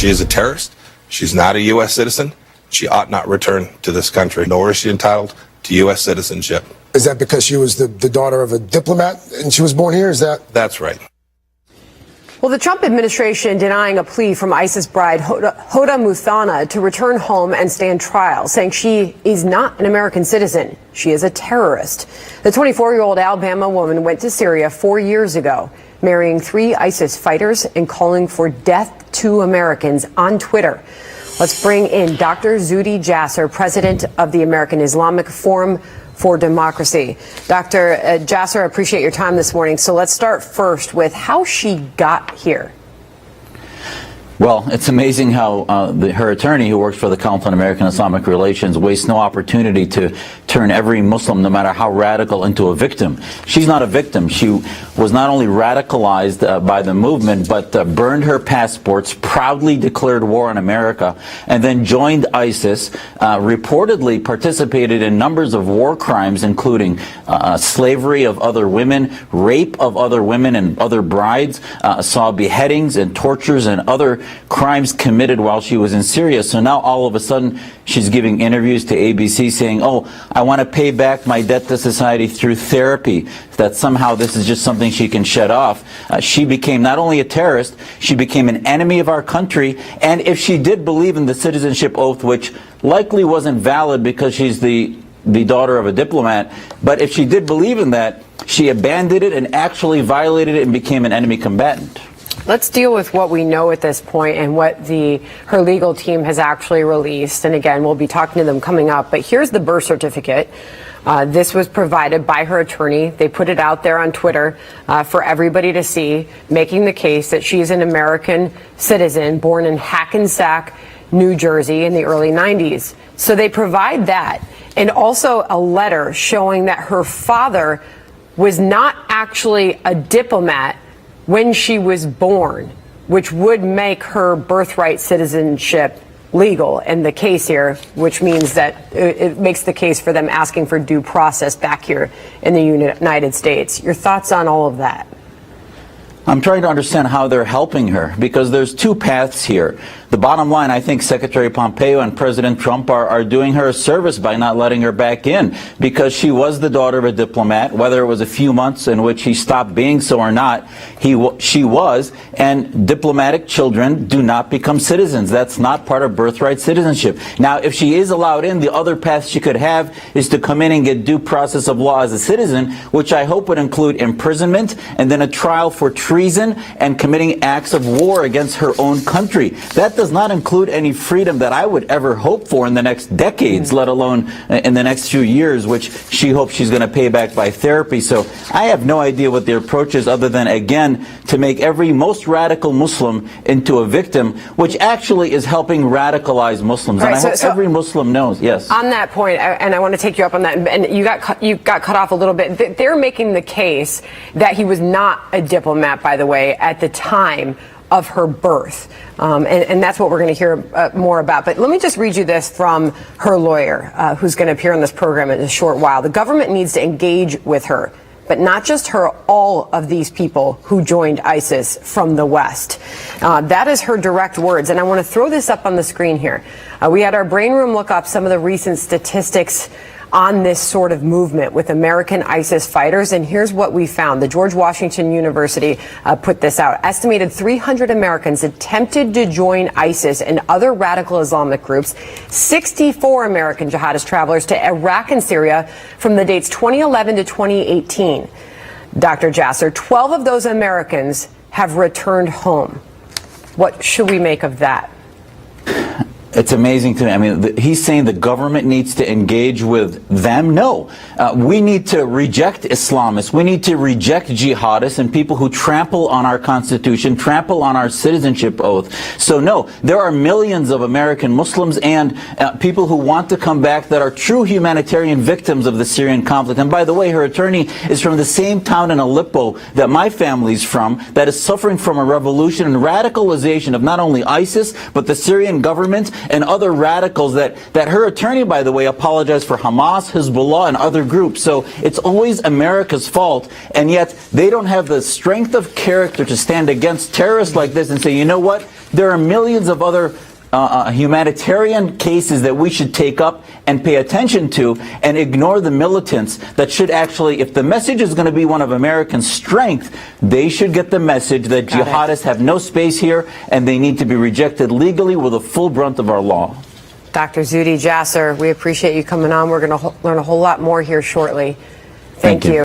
She is a terrorist. She's not a U.S. citizen. She ought not return to this country, nor is she entitled to U.S. citizenship. Is that because she was the daughter of a diplomat and she was born here? Is that? That's right. Well, the Trump administration denying a plea from ISIS bride Hoda Muthana to return home and stand trial, saying she is not an American citizen. She is a terrorist. The 24-year-old Alabama woman went to Syria 4 years ago, marrying 3 ISIS fighters and calling for death to Americans on Twitter. Let's bring in Dr. Zuhdi Jasser, president of the American Islamic Forum for Democracy. Dr. Jasser, I appreciate your time this morning. So let's start first with how she got here. Well, it's amazing how her attorney, who works for the Council on American Islamic Relations, wastes no opportunity to turn every Muslim, no matter how radical, into a victim. She's not a victim. She was not only radicalized by the movement, but burned her passports, proudly declared war on America, and then joined ISIS, reportedly participated in numbers of war crimes, including slavery of other women, rape of other women and other brides, saw beheadings and tortures and other crimes committed while she was in Syria. So now all of a sudden she's giving interviews to ABC saying, oh, I want to pay back my debt to society through therapy, that somehow this is just something she can shed off. She became not only a terrorist, she became an enemy of our country. And if she did believe in the citizenship oath, which likely wasn't valid because she's the daughter of a diplomat, but if she did believe in that, she abandoned it and actually violated it and became an enemy combatant. Let's deal with what we know at this point and what her legal team has actually released. And again, we'll be talking to them coming up. But here's the birth certificate. This was provided by her attorney. They put it out there on Twitter for everybody to see, making the case that she's an American citizen born in Hackensack, New Jersey in the early 90s. So they provide that, and also a letter showing that her father was not actually a diplomat when she was born, which would make her birthright citizenship legal in the case here, which means that it makes the case for them asking for due process back here in the United States. Your thoughts on all of that? I'm trying to understand how they're helping her, because there's 2 paths here. The bottom line, I think Secretary Pompeo and President Trump are doing her a service by not letting her back in, because she was the daughter of a diplomat, whether it was a few months in which he stopped being so or not, she was, and diplomatic children do not become citizens. That's not part of birthright citizenship. Now, if she is allowed in, the other path she could have is to come in and get due process of law as a citizen, which I hope would include imprisonment and then a trial for treason and committing acts of war against her own country. That does not include any freedom that I would ever hope for in the next decades, let alone in the next few years, which she hopes she's going to pay back by therapy. So I have no idea what their approach is, other than, again, to make every most radical Muslim into a victim, which actually is helping radicalize Muslims. Right, and I hope every Muslim knows. Yes. On that point, and I want to take you up on that, and you got cut off a little bit. They're making the case that he was not a diplomat, by the way, at the time of her birth. And that's what we're going to hear more about. But let me just read you this from her lawyer, who's going to appear on this program in a short while. The government needs to engage with her, but not just her, all of these people who joined ISIS from the West. That is her direct words. And I want to throw this up on the screen here. We had our brain room look up some of the recent statistics on this sort of movement with American ISIS fighters, and here's what we found. The George Washington University put this out. Estimated 300 Americans attempted to join ISIS and other radical Islamic groups. 64 American jihadist travelers to Iraq and Syria from the dates 2011 to 2018. Dr. Jasser, 12 of those Americans have returned home. What should we make of that? It's amazing to me. I mean, he's saying the government needs to engage with them. No, we need to reject Islamists. We need to reject jihadists and people who trample on our Constitution, trample on our citizenship oath. So no, there are millions of American Muslims and people who want to come back that are true humanitarian victims of the Syrian conflict. And by the way, her attorney is from the same town in Aleppo that my family's from, that is suffering from a revolution and radicalization of not only ISIS, but the Syrian government and other radicals that her attorney, by the way, apologized for Hamas, Hezbollah, and other groups. So it's always America's fault, and yet they don't have the strength of character to stand against terrorists like this and say, you know what, there are millions of other humanitarian cases that we should take up and pay attention to, and ignore the militants that should actually, if the message is going to be one of American strength, they should get the message that jihadists have no space here and they need to be rejected legally with the full brunt of our law. Dr. Zuhdi Jasser, we appreciate you coming on. We're going to learn a whole lot more here shortly. Thank you.